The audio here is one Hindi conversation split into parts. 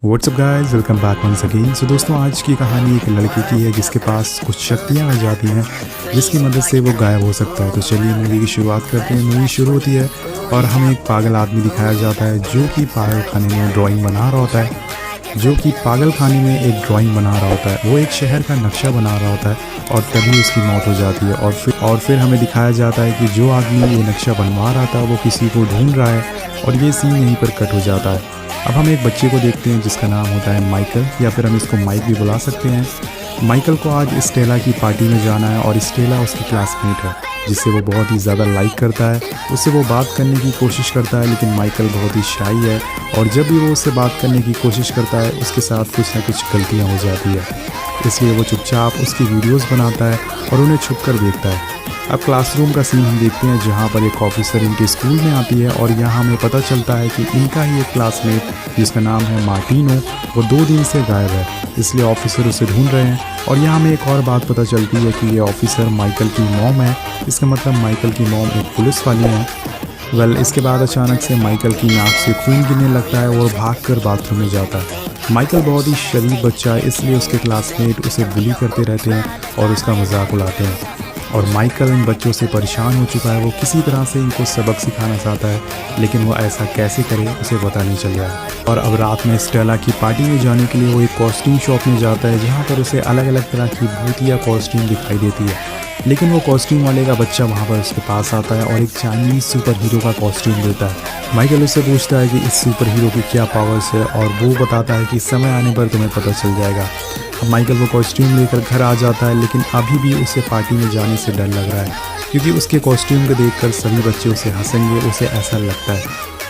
WhatsApp guys, welcome back once again. So दोस्तों, आज की कहानी एक लड़के की है जिसके पास कुछ शक्तियाँ आ जाती हैं जिसकी मदद से वो गायब हो सकता है। तो चलिए मूवी की शुरुआत करते हैं। मूवी शुरू होती है और हमें एक पागल आदमी दिखाया जाता है जो कि पागल खाने में ड्राइंग बना रहा होता है वो एक शहर का नक्शा बना रहा होता है और तभी उसकी मौत हो जाती है। और फिर हमें दिखाया जाता है कि जो आदमी ये नक्शा बनवा रहा था वो किसी को ढूंढ रहा है और ये सीन यहीं पर कट हो जाता है। अब हम एक बच्चे को देखते हैं जिसका नाम होता है माइकल, या फिर हम इसको माइक भी बुला सकते हैं। माइकल को आज स्टेला की पार्टी में जाना है और स्टेला उसकी क्लासमेट है जिससे वो बहुत ही ज़्यादा लाइक करता है। उससे वो बात करने की कोशिश करता है, लेकिन माइकल बहुत ही शाई है और जब भी वो उससे बात करने की कोशिश करता है उसके साथ कुछ ना कुछ गलतियाँ हो जाती है। इसलिए वो चुपचाप उसकी वीडियोज़ बनाता है और उन्हें छुप कर देखता है। अब क्लासरूम का सीन हम देखते हैं जहाँ पर एक ऑफिसर इनके स्कूल में आती है और यहाँ हमें पता चलता है कि इनका ही एक क्लासमेट जिसका नाम है मार्टिनो, वो 2 दिन से गायब है। इसलिए ऑफिसर उसे ढूंढ रहे हैं और यहाँ हमें एक और बात पता चलती है कि ये ऑफिसर माइकल की मॉम है। इसका मतलब माइकल की मॉम एक पुलिस वाली है। इसके बाद अचानक से माइकल की नाक से खून गिरने लगता है और भागकर बाथरूम में जाता है। माइकल बहुत ही शरीफ बच्चा है, इसलिए उसके क्लासमेट उसे बुली करते रहते हैं और उसका मजाक उड़ाते हैं। और माइकल इन बच्चों से परेशान हो चुका है। वो किसी तरह से इनको सबक सिखाना चाहता है, लेकिन वो ऐसा कैसे करे उसे पता नहीं चल रहा है। और अब रात में स्टेला की पार्टी में जाने के लिए वो एक कॉस्ट्यूम शॉप में जाता है जहाँ पर उसे अलग अलग तरह की भूतिया कॉस्ट्यूम दिखाई देती है। लेकिन वो कॉस्ट्यूम वाले का बच्चा वहाँ पर उसके पास आता है और एक चाइनीज़ सुपर हीरो का कॉस्ट्यूम देता है। माइकल उससे पूछता है कि इस सुपर हीरो की क्या पावर्स है और वो बताता है कि समय आने पर तुम्हें पता चल जाएगा। अब माइकल वो कॉस्ट्यूम लेकर घर आ जाता है, लेकिन अभी भी उसे पार्टी में जाने से डर लग रहा है क्योंकि उसके कॉस्ट्यूम को देखकर सभी बच्चे उसे हंसेंगे, उसे ऐसा लगता है।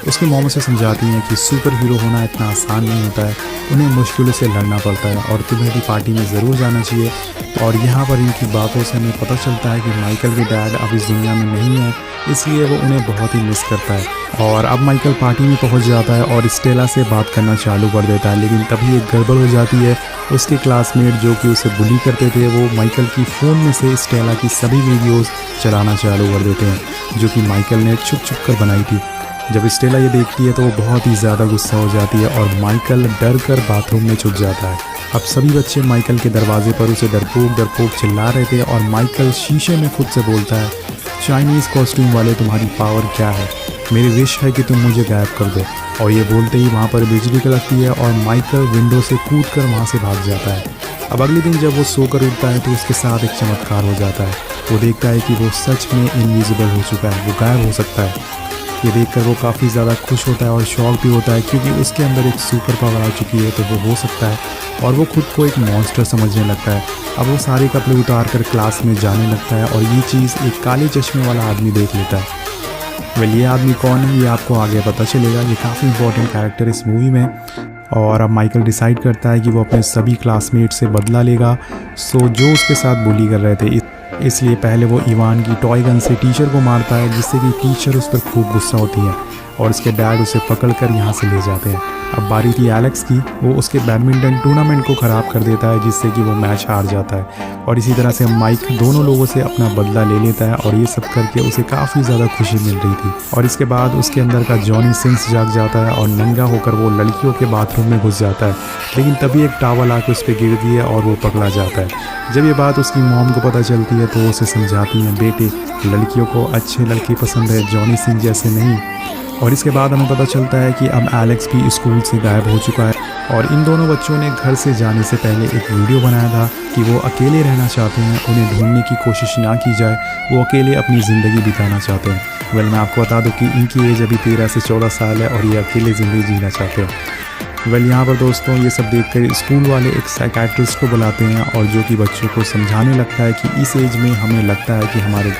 उसकी मॉम उसे समझाती हैं कि सुपर हीरो होना इतना आसान नहीं होता है, उन्हें मुश्किलों से लड़ना पड़ता है और तुम्हें भी पार्टी में ज़रूर जाना चाहिए। और यहाँ पर इनकी बातों से हमें पता चलता है कि माइकल के डैड अब इस दुनिया में नहीं है, इसलिए वो उन्हें बहुत ही मिस करता है। और अब माइकल पार्टी में पहुँच जाता है और स्टेला से बात करना चालू कर देता है, लेकिन तभी एक गड़बड़ हो जाती है। उसके क्लासमेट जो कि उसे बुली करते थे वो माइकल की फ़ोन में से स्टेला की सभी वीडियोज़ चलाना चालू कर देते हैं जो कि माइकल ने छुप छुप कर बनाई थी। जब स्टेला ये देखती है तो वो बहुत ही ज़्यादा गुस्सा हो जाती है और माइकल डर कर बाथरूम में छुप जाता है। अब सभी बच्चे माइकल के दरवाजे पर उसे डरपोक डरपोक चिल्ला रहे थे और माइकल शीशे में खुद से बोलता है, चाइनीज़ कॉस्ट्यूम वाले तुम्हारी पावर क्या है, मेरी विश है कि तुम मुझे गायब कर दो। और ये बोलते ही वहाँ पर बिजली कड़कती है और माइकल विंडो से कूद कर वहाँ से भाग जाता है। अब अगले दिन जब वो सोकर उठता है तो उसके साथ एक चमत्कार हो जाता है। वो देखता है कि वो सच में इनविजिबल हो चुका है, वो गायब हो सकता है। ये देखकर वो काफ़ी ज़्यादा खुश होता है और शॉक भी होता है क्योंकि उसके अंदर एक सुपर पावर आ चुकी है, तो वो हो सकता है। और वो खुद को एक मॉन्स्टर समझने लगता है। अब वो सारे कपड़े उतार कर क्लास में जाने लगता है और ये चीज़ एक काले चश्मे वाला आदमी देख लेता है। ये आदमी कौन है ये आपको आगे पता चलेगा। ये काफ़ी इंपॉर्टेंट कैरेक्टर इस मूवी में। और अब माइकल डिसाइड करता है कि वो अपने सभी क्लासमेट से बदला लेगा जो उसके साथ बुली कर रहे थे। इसलिए पहले वो इवान की टॉय गन से टीचर को मारता है जिससे कि टीचर उस पर खूब गुस्सा होती है और उसके डैड उसे पकड़कर यहाँ से ले जाते हैं। अब बारी थी एलेक्स की। वो उसके बैडमिंटन टूर्नामेंट को ख़राब कर देता है जिससे कि वो मैच हार जाता है। और इसी तरह से माइक दोनों लोगों से अपना बदला ले लेता है और ये सब करके उसे काफ़ी ज़्यादा खुशी मिल रही थी। और इसके बाद उसके अंदर का जॉनी सिंस जाग जाता है और नंगा होकर वो लड़कियों के बाथरूम में घुस जाता है, लेकिन तभी एक टावल आकर उस पर गिरती है और वो पकड़ा जाता है। जब ये बात उसकी मॉम को पता चलती है तो वो उसे समझाती हैं, बेटे लड़कियों को अच्छे लड़के पसंद है, जॉनी सिंह जैसे नहीं। और इसके बाद हमें पता चलता है कि अब एलेक्स भी स्कूल से गायब हो चुका है और इन दोनों बच्चों ने घर से जाने से पहले एक वीडियो बनाया था कि वो अकेले रहना चाहते हैं, उन्हें ढूंढने की कोशिश ना की जाए, वो अकेले अपनी ज़िंदगी बिताना चाहते हैं। मैं आपको बता दूं कि इनकी एज अभी 13 से 14 साल है और ये अकेले ज़िंदगी जीना चाहते हैं। यहाँ पर दोस्तों ये सब देखकर स्कूल वाले एक साइकेट्रिस्ट को बुलाते हैं और जो कि बच्चों को समझाने लगता है कि इस एज में हमें लगता है कि हमारे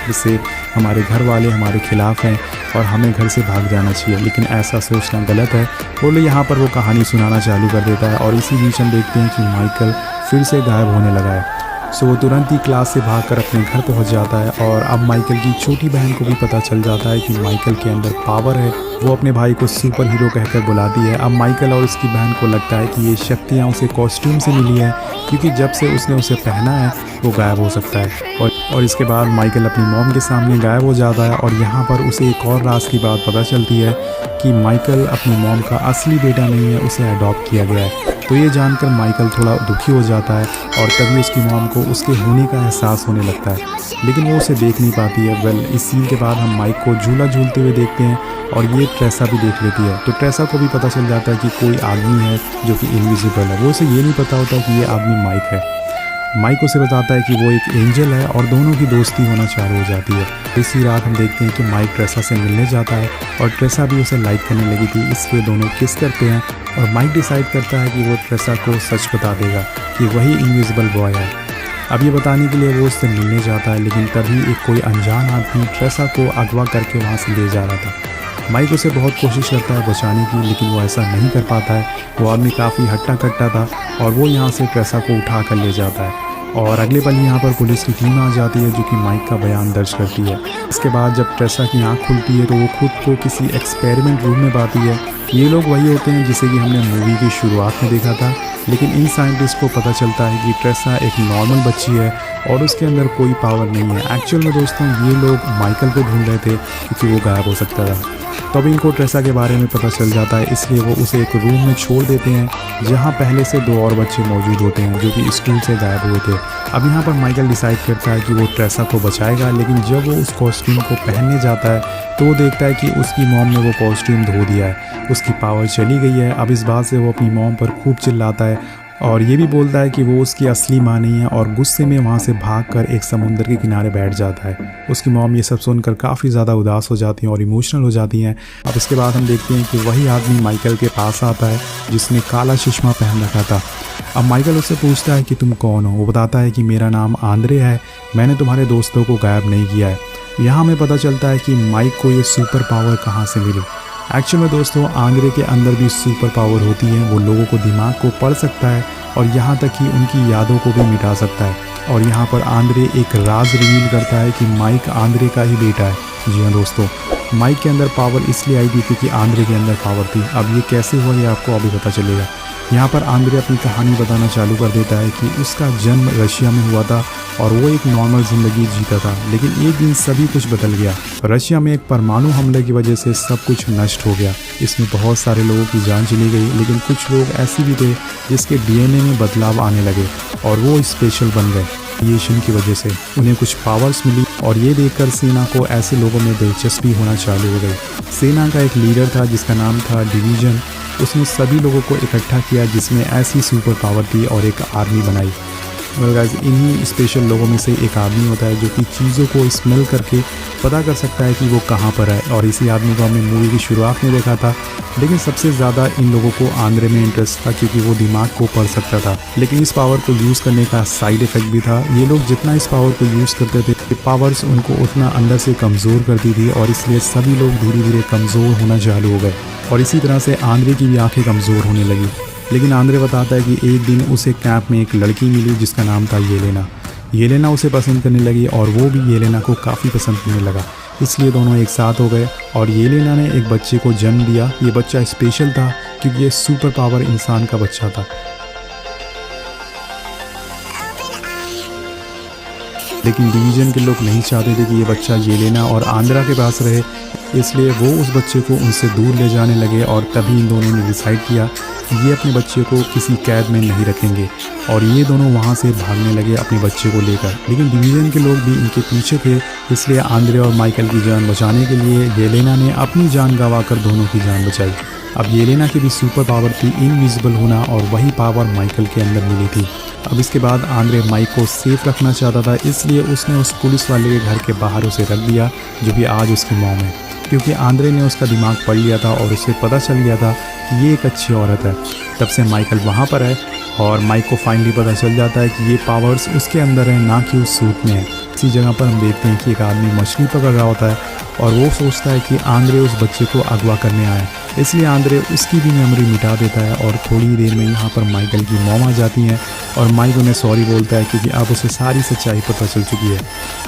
घर वाले हमारे खिलाफ़ हैं और हमें घर से भाग जाना चाहिए, लेकिन ऐसा सोचना गलत है। बोले यहाँ पर वो कहानी सुनाना चालू कर देता है और इसी बीच हम देखते हैं कि माइकल फिर से गायब होने लगा है। वो तुरंत ही क्लास से भागकर अपने घर पहुंच जाता है और अब माइकल की छोटी बहन को भी पता चल जाता है कि माइकल के अंदर पावर है। वो अपने भाई को सुपर हीरो कहकर बुलाती है। अब माइकल और उसकी बहन को लगता है कि ये शक्तियाँ उसे कॉस्ट्यूम से मिली है क्योंकि जब से उसने उसे पहना है वो गायब हो सकता है। और और इसके बाद माइकल अपनी मॉम के सामने गायब हो जाता है और यहाँ पर उसे एक और राज की बात पता चलती है कि माइकल अपनी मॉम का असली बेटा नहीं है, उसे अडॉप्ट किया गया है। तो ये जानकर माइकल थोड़ा दुखी हो जाता है और तभी उसकी मॉम को उसके होने का एहसास होने लगता है, लेकिन वो उसे देख नहीं पाती है। वेल, इस सीन के बाद हम माइक को झूला झूलते हुए देखते हैं और ये ट्रेसा भी देख लेती है। तो ट्रेसा को भी पता चल जाता है कि कोई आदमी है जो कि इनविजिबल है। वो उसे ये नहीं पता होता कि ये आदमी माइक है। माइक उसे बताता है कि वो एक एंजल है और दोनों की दोस्ती होना चालू हो जाती है। इसी रात हम देखते हैं कि माइक ट्रेसा से मिलने जाता है और ट्रेसा भी उसे लाइक करने लगी थी, इसलिए दोनों किस करते हैं और माइक डिसाइड करता है कि वो ट्रेसा को सच बता देगा कि वही इनविजिबल बॉय है। अब ये बताने के लिए वो उससे मिलने जाता है, लेकिन तभी एक कोई अनजान आदमी ट्रेसा को अगवा करके वहाँ से ले जा रहा था। माइक उसे बहुत कोशिश करता है बचाने की, लेकिन वो ऐसा नहीं कर पाता है। वो आदमी काफ़ी हट्टा कट्टा था और वो यहाँ से ट्रेसा को उठा कर ले जाता है और अगले पल यहाँ पर पुलिस की टीम आ जाती है जो कि माइक का बयान दर्ज करती है। इसके बाद जब ट्रेसा की आँख खुलती है तो वो खुद को किसी एक्सपेरिमेंट रूम में पाती है। ये लोग वही होते हैं जिसे कि हमने मूवी की शुरुआत में देखा था, लेकिन इन साइंटिस्ट को पता चलता है कि ट्रेसा एक नॉर्मल बच्ची है और उसके अंदर कोई पावर नहीं है। एक्चुअल में दोस्तों ये लोग माइकल को ढूंढ रहे थे क्योंकि वो गायब हो सकता था। तब इनको ट्रेसा के बारे में पता चल जाता है, इसलिए वो उसे एक रूम में छोड़ देते हैं जहाँ पहले से 2 और बच्चे मौजूद होते हैं जो कि स्कूल से गायब हुए थे। अब यहाँ पर माइकल डिसाइड करता है कि वो ट्रेसा को बचाएगा, लेकिन जब वो उस कॉस्ट्यूम को पहनने जाता है तो वो देखता है कि उसकी मॉम ने वो कॉस्ट्यूम धो दिया है, उसकी पावर चली गई है। अब इस बात से वो अपनी मॉम पर खूब चिल्लाता है और ये भी बोलता है कि वो उसकी असली माँ नहीं है और गुस्से में वहाँ से भागकर एक समुंदर के किनारे बैठ जाता है। उसकी मॉम ये सब सुनकर काफ़ी ज़्यादा उदास हो जाती हैं और इमोशनल हो जाती हैं। अब इसके बाद हम देखते हैं कि वही आदमी माइकल के पास आता है जिसने काला चश्मा पहन रखा था। अब माइकल उससे पूछता है कि तुम कौन हो। वो बताता है कि मेरा नाम आंद्रे है, मैंने तुम्हारे दोस्तों को गायब नहीं किया है। यहाँ हमें पता चलता है कि माइक को ये सुपर पावर कहाँ से मिली। एक्चुअल में दोस्तों आंद्रे के अंदर भी सुपर पावर होती है, वो लोगों को दिमाग को पढ़ सकता है और यहाँ तक कि उनकी यादों को भी मिटा सकता है। और यहाँ पर आंद्रे एक राज रिवील करता है कि माइक आंद्रे का ही बेटा है। जी हाँ दोस्तों, माइक के अंदर पावर इसलिए आई थी क्योंकि आंद्रे के अंदर पावर थी। अब ये कैसे हुआ ये आपको अभी पता चलेगा। यहाँ पर आंद्रे अपनी कहानी बताना चालू कर देता है कि उसका जन्म रशिया में हुआ था और वो एक नॉर्मल ज़िंदगी जीता था, लेकिन एक दिन सभी कुछ बदल गया। रशिया में एक परमाणु हमले की वजह से सब कुछ नष्ट हो गया। इसमें बहुत सारे लोगों की जान चली गई, लेकिन कुछ लोग ऐसे भी थे जिसके डीएनए में बदलाव आने लगे और वो स्पेशल बन गए। रेडिएशन की वजह से उन्हें कुछ पावर्स मिली और ये देखकर सेना को ऐसे लोगों में दिलचस्पी होना चालू हो गई। सेना का एक लीडर था जिसका नाम था डिवीजन। उसने सभी लोगों को इकट्ठा किया जिसमें ऐसी सुपर पावर थी और एक आर्मी बनाई। गाइस, इन्हीं स्पेशल लोगों में से एक आदमी होता है जो कि चीज़ों को स्मेल करके पता कर सकता है कि वो कहाँ पर है, और इसी आदमी को हमने मूवी की शुरुआत में देखा था। लेकिन सबसे ज़्यादा इन लोगों को आंद्रे में इंटरेस्ट था क्योंकि वो दिमाग को पढ़ सकता था। लेकिन इस पावर को यूज़ करने का साइड इफ़ेक्ट भी था। ये लोग जितना इस पावर को यूज़ करते थे, पावर्स उनको उतना अंदर से कमज़ोर करती थी और इसलिए सभी लोग धीरे धीरे कमज़ोर होना चालू हो गए और इसी तरह से आंद्रे की भी आँखें कमज़ोर होने लगी। लेकिन आंद्रे बताता है कि एक दिन उसे कैंप में एक लड़की मिली जिसका नाम था येलेना। येलेना उसे पसंद करने लगी और वो भी येलेना को काफ़ी पसंद करने लगा, इसलिए दोनों एक साथ हो गए और येलेना ने एक बच्चे को जन्म दिया। ये बच्चा स्पेशल था क्योंकि ये सुपर पावर इंसान का बच्चा था। लेकिन डिवीज़न के लोग नहीं चाहते थे कि ये बच्चा येलेना और आंद्रा के पास रहे, इसलिए वो उस बच्चे को उनसे दूर ले जाने लगे और तभी इन दोनों ने डिसाइड किया कि ये अपने बच्चे को किसी कैद में नहीं रखेंगे और ये दोनों वहाँ से भागने लगे अपने बच्चे को लेकर। लेकिन डिवीज़न के लोग भी इनके पीछे थे, इसलिए आंद्रे और माइकल की जान बचाने के लिए येलेना ने अपनी जान गंवाकर दोनों की जान बचाई। अब येलेना की भी सुपर पावर थी इनविजिबल होना और वही पावर माइकल के अंदर मिली थी। अब इसके बाद आंद्रे माइक को सेफ रखना चाहता था, इसलिए उसने उस पुलिस वाले के घर के बाहर उसे रख दिया जो कि आज उसकी मॉम है, क्योंकि आंद्रे ने उसका दिमाग पढ़ लिया था और उसे पता चल गया था कि ये एक अच्छी औरत है। तब से माइकल वहाँ पर है और माइक को फाइनली पता चल जाता है कि ये पावर्स उसके अंदर है, ना कि उस सूट में है। इसी जगह पर हम देखते हैं कि एक आदमी मछली पकड़ रहा होता है और वो सोचता है कि आंद्रे उस बच्चे को अगवा करने आए इसलिए आंद्रे उसकी भी मेमोरी मिटा देता है और थोड़ी देर में यहाँ पर माइकल की मॉम आ जाती हैं और माइक उन्हें सॉरी बोलता है क्योंकि अब उसे सारी सच्चाई पता चल चुकी है।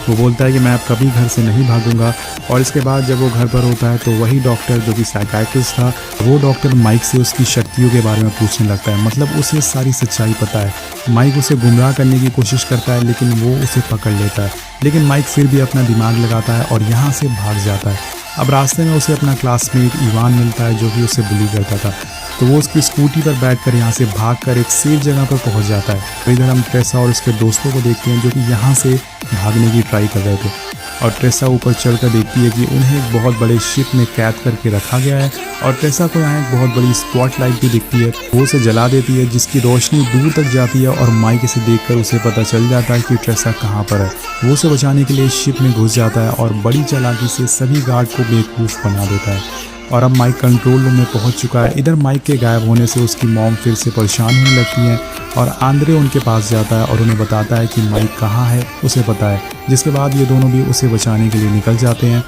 वो बोलता है कि मैं अब कभी घर से नहीं भागूंगा। और इसके बाद जब वो घर पर होता है तो वही डॉक्टर जो कि साइकियाट्रिस्ट था, वो डॉक्टर माइक से उसकी शक्तियों के बारे में पूछने लगता है, मतलब उसे सारी सच्चाई पता है। माइक उसे गुमराह करने की कोशिश करता है लेकिन वो उसे पकड़ लेता है, लेकिन माइक फिर भी अपना दिमाग लगाता है और यहाँ से भाग जाता है। अब रास्ते में उसे अपना क्लासमेट इवान मिलता है जो कि उसे बुली करता था, तो वो उसकी स्कूटी पर बैठकर यहाँ से भागकर एक सेफ जगह पर पहुँच जाता है। तो इधर हम ट्रेसा और उसके दोस्तों को देखते हैं जो कि यहाँ से भागने की ट्राई कर रहे थे और ट्रेसा ऊपर चढ़कर देखती है कि उन्हें एक बहुत बड़े शिप में कैद करके रखा गया है और ट्रेसा को यहाँ एक बहुत बड़ी स्पॉटलाइट भी दिखती है। वो उसे जला देती है जिसकी रोशनी दूर तक जाती है और माइक इसे देखकर उसे पता चल जाता है कि ट्रेसा कहाँ पर है। वो उसे बचाने के लिए शिप में घुस जाता है और बड़ी चालाकी से सभी गार्ड को बेवकूफ़ बना देता है और अब माइक कंट्रोल रूम में पहुंच चुका है। इधर माइक के गायब होने से उसकी मॉम फिर से परेशान होने लगती हैं और आंद्रे उनके पास जाता है और उन्हें बताता है कि माइक कहाँ है उसे पता है, जिसके बाद ये दोनों भी उसे बचाने के लिए निकल जाते हैं।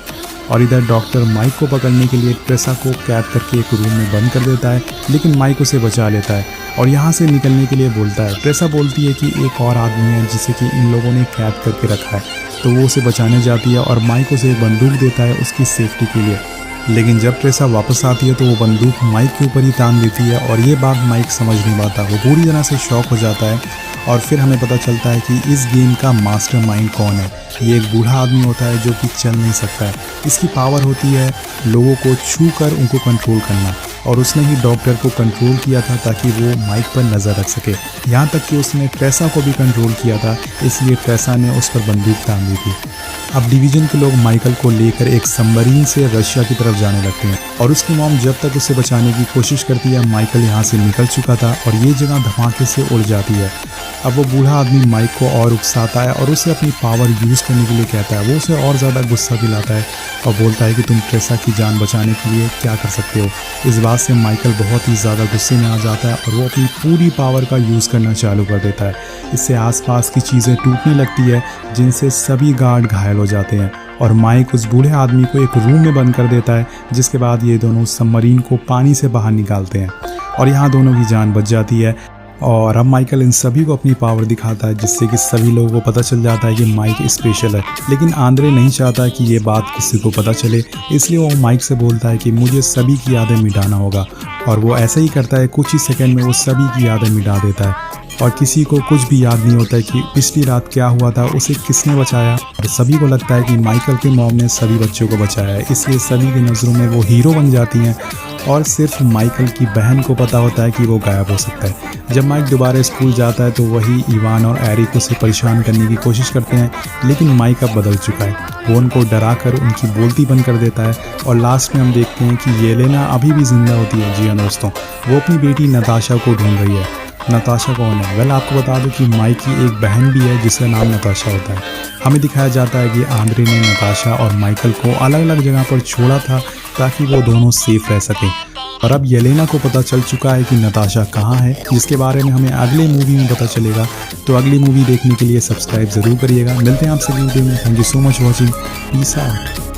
और इधर डॉक्टर माइक को पकड़ने के लिए ट्रेसा को कैद करके एक रूम में बंद कर देता है, लेकिन माइक उसे बचा लेता है और यहाँ से निकलने के लिए बोलता है। ट्रेसा बोलती है कि एक और आदमी है जिसे कि इन लोगों ने कैद करके रखा है, तो वो उसे बचाने जाती है और माइक उसे बंदूक देता है उसकी सेफ्टी के लिए। लेकिन जब ट्रेसा वापस आती है तो वो बंदूक माइक के ऊपर ही तान देती है और ये बात माइक समझ नहीं पाता। वो पूरी तरह से शॉक हो जाता है और फिर हमें पता चलता है कि इस गेम का मास्टरमाइंड कौन है। ये एक बूढ़ा आदमी होता है जो कि चल नहीं सकता है। इसकी पावर होती है लोगों को छू कर उनको कंट्रोल करना और उसने ही डॉक्टर को कंट्रोल किया था ताकि वो माइक पर नज़र रख सके। यहाँ तक कि उसने ट्रेसा को भी कंट्रोल किया था, इसलिए ट्रेसा ने उस पर बंदूक तान दी थी। अब डिवीजन के लोग माइकल को लेकर एक सबमरीन से रशिया की तरफ जाने लगते हैं और उसकी मॉम जब तक उसे बचाने की कोशिश करती है, माइकल यहाँ से निकल चुका था और ये जगह धमाके से उड़ जाती है। अब वो बूढ़ा आदमी माइक को और उकसाता है और उसे अपनी पावर यूज़ करने के लिए कहता है। वो उसे और ज़्यादा गुस्सा दिलाता है और बोलता है कि तुम ट्रेसा की जान बचाने के लिए क्या कर सकते हो। इस बात से माइकल बहुत ही ज़्यादा गुस्से में आ जाता है और वो अपनी पूरी पावर का यूज़ करना चालू कर देता है। इससे आसपास की चीज़ें टूटने लगती है जिनसे सभी गार्ड घायल हो जाते हैं और माइक उस बूढ़े आदमी को एक रूम में बंद कर देता है, जिसके बाद ये दोनों सबमरीन को पानी से बाहर निकालते हैं और यहाँ दोनों की जान बच जाती है। और अब माइकल इन सभी को अपनी पावर दिखाता है जिससे कि सभी लोगों को पता चल जाता है कि माइक स्पेशल है। लेकिन आंद्रे नहीं चाहता कि ये बात किसी को पता चले, इसलिए वो माइक से बोलता है कि मुझे सभी की यादें मिटाना होगा और वो ऐसा ही करता है। कुछ ही सेकंड में वो सभी की यादें मिटा देता है और किसी को कुछ भी याद नहीं होता है कि पिछली रात क्या हुआ था, उसे किसने बचाया। और सभी को लगता है कि माइकल के मॉम ने सभी बच्चों को बचाया है, इसलिए सभी की नज़रों में वो हीरो बन जाती हैं और सिर्फ माइकल की बहन को पता होता है कि वो गायब हो सकता है। जब माइक दोबारा स्कूल जाता है तो वही इवान और एरिक उसे परेशान करने की कोशिश करते हैं, लेकिन माइक अब बदल चुका है। वो उनको डरा कर उनकी बोलती बंद कर देता है और लास्ट में हम देखते हैं कि येलेना अभी भी जिंदा होती है। जी हाँ दोस्तों, वो अपनी बेटी नताशा को ढूंढ रही है। नताशा कौन है? वेल, आपको बता दूं कि माइक की एक बहन भी है जिसका नाम नताशा होता है। हमें दिखाया जाता है कि आंद्रे ने नताशा और माइकल को अलग अलग जगह पर छोड़ा था ताकि वो दोनों सेफ रह सकें। और अब येलेना को पता चल चुका है कि नताशा कहाँ है, जिसके बारे में हमें अगले मूवी में पता चलेगा। तो अगली मूवी देखने के लिए सब्सक्राइब ज़रूर करिएगा। मिलते हैं आपसे वीडियो में। Thank you so much watching. Peace out.